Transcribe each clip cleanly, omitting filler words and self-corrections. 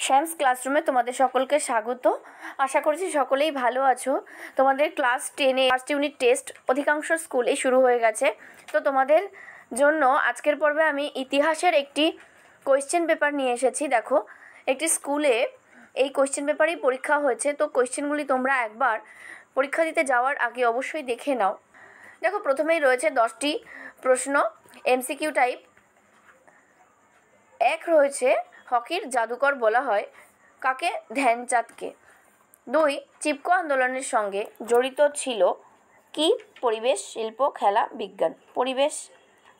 শ্যামস ক্লাসরুমে তোমাদের সকলকে স্বাগত। আশা করছি সকলেই ভালো আছো। তোমাদের ক্লাস 10 ফার্স্ট ইউনিট টেস্ট অধিকাংশ স্কুলেই শুরু হয়ে গেছে। তো তোমাদের জন্য আজকের পর্বে আমি ইতিহাসের একটি কোয়েশ্চেন পেপার নিয়ে এসেছি। দেখো, একটি স্কুলে এই কোয়েশ্চেন পেপারেই পরীক্ষা হয়েছে। তো কোয়েশ্চেনগুলি তোমরা একবার পরীক্ষা দিতে যাওয়ার আগে অবশ্যই দেখে নাও। দেখো, প্রথমেই রয়েছে 10টি প্রশ্ন এমসিকিউ টাইপ। এক রয়েছে, হকির জাদুকর বলা হয় কাকে? ধ্যানচাঁদকে। 2, চিপকো আন্দোলনের সঙ্গে জড়িত ছিল কি? পরিবেশ, শিল্প, খেলা, বিজ্ঞান। পরিবেশ।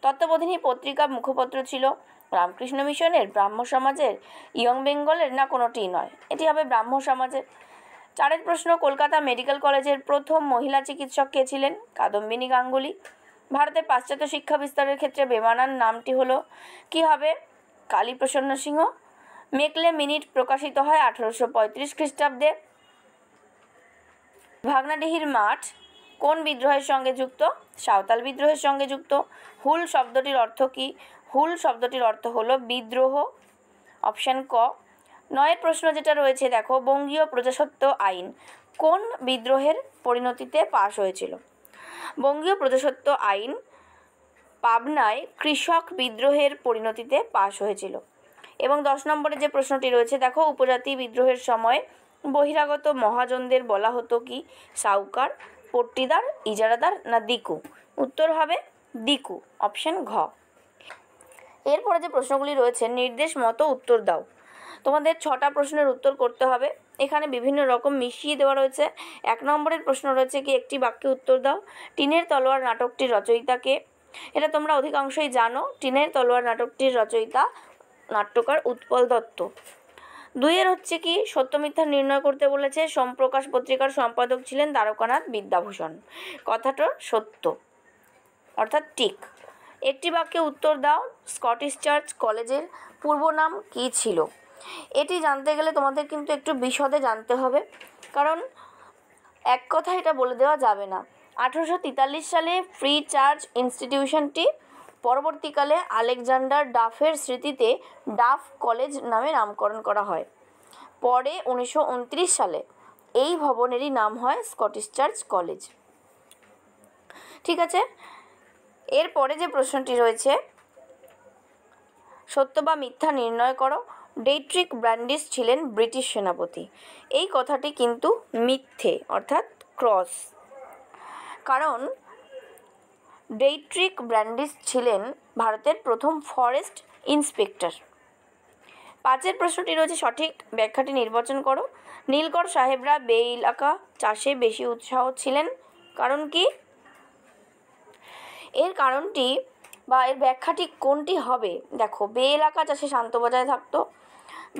তত্ত্ববোধিনী পত্রিকার মুখপত্র ছিল রামকৃষ্ণ মিশনের, ব্রাহ্ম সমাজের, ইয়ং বেঙ্গলের, না কোনোটিই নয়? এটি হবে ব্রাহ্ম সমাজের। 4 প্রশ্ন, কলকাতা মেডিকেল কলেজের প্রথম মহিলা চিকিৎসক কে ছিলেন? কাদম্বিনী গাঙ্গুলি। ভারতের পাশ্চাত্য শিক্ষা বিস্তারের ক্ষেত্রে বেমানান নামটি হলো কি হবে? কালীপ্রসন্ন সিংহ। মেকলে মিনিট প্রকাশিত হয় 1835 খ্রিস্টাব্দে। ভাগনাডিহির মাঠ কোন বিদ্রোহের সঙ্গে যুক্ত? সাঁওতাল বিদ্রোহের সঙ্গে যুক্ত। হুল শব্দটির অর্থ কি? হুল শব্দটির অর্থ হলো বিদ্রোহ। অপশান ক। 9 প্রশ্ন যেটা রয়েছে, দেখো, বঙ্গীয় প্রজাস্বত্ব আইন কোন বিদ্রোহের পরিণতিতে পাশ হয়েছিল? বঙ্গীয় প্রজাস্বত্ব আইন পাবনায় কৃষক বিদ্রোহের পরিণতিতে পাশ হয়েছিল। এবং 10 নম্বরে যে প্রশ্নটি রয়েছে, দেখো, উপজাতি বিদ্রোহের সময় বহিরাগত মহাজনদের বলা হতো কি? সাউকার, পট্টিদার, ইজারাদার, না দিকু? উত্তর হবে দিকু। অপশান ঘ। এরপরে যে প্রশ্নগুলি রয়েছে, নির্দেশ মতো উত্তর দাও। তোমাদের 6টা প্রশ্নের উত্তর করতে হবে। এখানে বিভিন্ন রকম মিশিয়ে দেওয়া রয়েছে। 1 নম্বরের প্রশ্ন রয়েছে কি? একটি বাক্যে উত্তর দাও। টিনের তলোয়ার নাটকটির রচয়িতা কে? এটা তোমরা অধিকাংশই জানো। টিনের তলোয়ার নাটকটির রচয়িতা নাট্যকার উৎপল দত্ত। 2 হচ্ছে কি? সত্য মিথ্যা নির্ণয় করতে বলেছে। সোমপ্রকাশ পত্রিকার সম্পাদক ছিলেন দ্বারকানাথ বিদ্যাভূষণ। কথাটা সত্য, অর্থাৎ ঠিক। একটি বাক্যে উত্তর দাও। স্কটিশ চার্চ কলেজের পূর্ব নাম কী ছিল? এটি জানতে গেলে তোমাদের কিন্তু একটু বিশদে জানতে হবে, কারণ এক কথা এটা বলে দেওয়া যাবে না। 1843 সালে ফ্রি চার্চ ইনস্টিটিউশনটি পরবর্তীকালে আলেকজান্ডার ডাফের স্মৃতিতে ডাফ কলেজ নামে নামকরণ করা হয়। পরে 1929 সালে এই ভবনেরই নাম হয় স্কটিশ চার্চ কলেজ। ঠিক আছে। এরপরে যে প্রশ্নটি রয়েছে, সত্য বা মিথ্যা নির্ণয় করো। ডেইট্রিক ব্র্যান্ডিস ছিলেন ব্রিটিশ সেনাপতি। এই কথাটি কিন্তু মিথ্যে, অর্থাৎ ক্রস। কারণ ডেইট্রিক ব্র্যান্ডিস ছিলেন ভারতের প্রথম ফরেস্ট ইন্সপেক্টর। 5 প্রশ্নটি রয়েছে, সঠিক ব্যাখ্যাটি নির্বাচন করো। নীলকর সাহেবরা বে এলাকা চাষে বেশি উৎসাহ ছিলেন, কারণ কি? এর কারণটি বা এর ব্যাখ্যাটি কোনটি হবে? দেখো, বে এলাকা চাষে শান্ত বজায় থাকতো।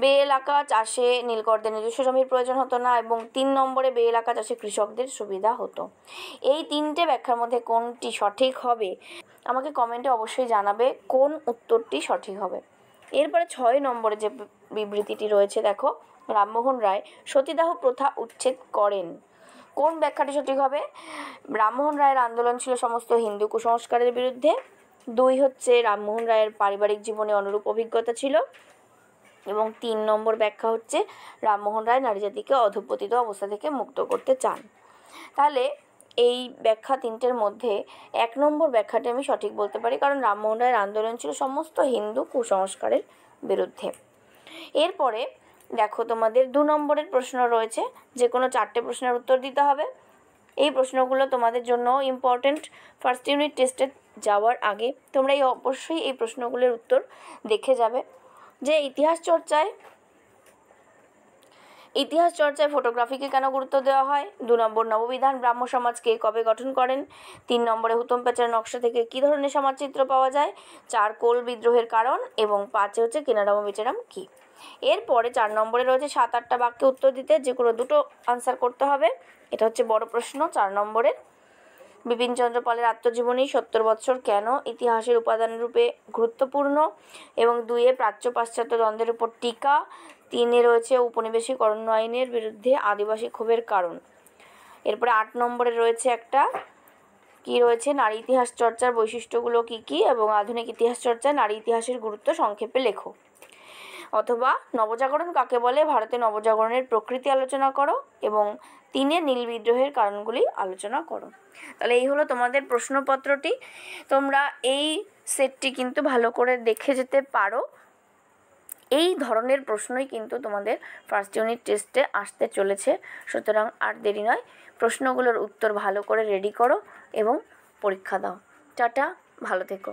বে এলাকা চাষে নীলকরদের নিজস্ব জমির প্রয়োজন হতো না। এবং 3 নম্বরে বে এলাকা চাষে কৃষকদের সুবিধা হতো। এই 3টে ব্যাখ্যার মধ্যে কোনটি সঠিক হবে আমাকে কমেন্টে অবশ্যই জানাবে কোন উত্তরটি সঠিক হবে। এরপরে 6 নম্বরে যে বিবৃতিটি রয়েছে, দেখো, রামমোহন রায় সতীদাহ প্রথা উচ্ছেদ করেন। কোন ব্যাখ্যাটি সঠিক হবে? রামমোহন রায়ের আন্দোলন ছিল সমস্ত হিন্দু কুসংস্কারের বিরুদ্ধে। 2 হচ্ছে, রামমোহন রায়ের পারিবারিক জীবনে অনুরূপ অভিজ্ঞতা ছিল। এবং 3 নম্বর ব্যাখ্যা হচ্ছে, রামমোহন রায় নারী জাতিকে অধঃপতিত অবস্থা থেকে মুক্ত করতে চান। তাহলে এই ব্যাখ্যা 3টের মধ্যে 1 নম্বর ব্যাখ্যাটি আমি সঠিক বলতে পারি, কারণ রামমোহন রায়ের আন্দোলন ছিল সমস্ত হিন্দু কুসংস্কারের বিরুদ্ধে। এরপরে দেখো, তোমাদের 2 নম্বরের প্রশ্ন রয়েছে, যে কোনো 4টে প্রশ্নের উত্তর দিতে হবে। এই প্রশ্নগুলো তোমাদের জন্য ইম্পর্টেন্ট। ফার্স্ট ইউনিট টেস্টে যাওয়ার আগে তোমরা অবশ্যই এই প্রশ্নগুলোর উত্তর দেখে যাবে। যে ইতিহাস চর্চায় ফটোগ্রাফিকে কেন গুরুত্ব দেওয়া হয়? 2 নম্বর, নববিধান ব্রাহ্ম সমাজকে কবে গঠন করেন? 3 নম্বরে, হুতম প্যাঁচার নকশা থেকে কী ধরনের সমাজচিত্র পাওয়া যায়? 4, কোল বিদ্রোহের কারণ। এবং 5 হচ্ছে, কেনারাম বেচারাম কী? এরপরে 4 নম্বরে রয়েছে 7-8টা বাক্যে উত্তর দিতে, যে কোনো 2টো আনসার করতে হবে। এটা হচ্ছে বড় প্রশ্ন 4 নম্বরের। বিপিনচন্দ্র পালের আত্মজীবনী 70 বৎসর কেন ইতিহাসের উপাদান রূপে গুরুত্বপূর্ণ? এবং 2 প্রাচ্য পাশ্চাত্য দ্বন্দ্বের উপর টিকা। 3 রয়েছে উপনিবেশিক অরণ্য আইনের বিরুদ্ধে আদিবাসী ক্ষোভের কারণ। এরপরে 8 নম্বরে রয়েছে একটা কি রয়েছে, নারী ইতিহাস চর্চার বৈশিষ্ট্যগুলো কি কি, এবং আধুনিক ইতিহাস চর্চায় নারী ইতিহাসের গুরুত্ব সংক্ষেপে লেখো। অথবা নবজাগরণ কাকে বলে, ভারতে নবজাগরণের প্রকৃতি আলোচনা করো এবং 3 নীল বিদ্রোহের কারণগুলি আলোচনা করো। তাহলে এই হলো তোমাদের প্রশ্নপত্রটি। তোমরা এই সেটটি কিন্তু ভালো করে দেখে যেতে পারো। এই ধরনের প্রশ্নই কিন্তু তোমাদের ফার্স্ট ইউনিট টেস্টে আসতে চলেছে। সুতরাং আর দেরি নয়, প্রশ্নগুলোর উত্তর ভালো করে রেডি করো এবং পরীক্ষা দাও। টাটা, ভালো থেকো।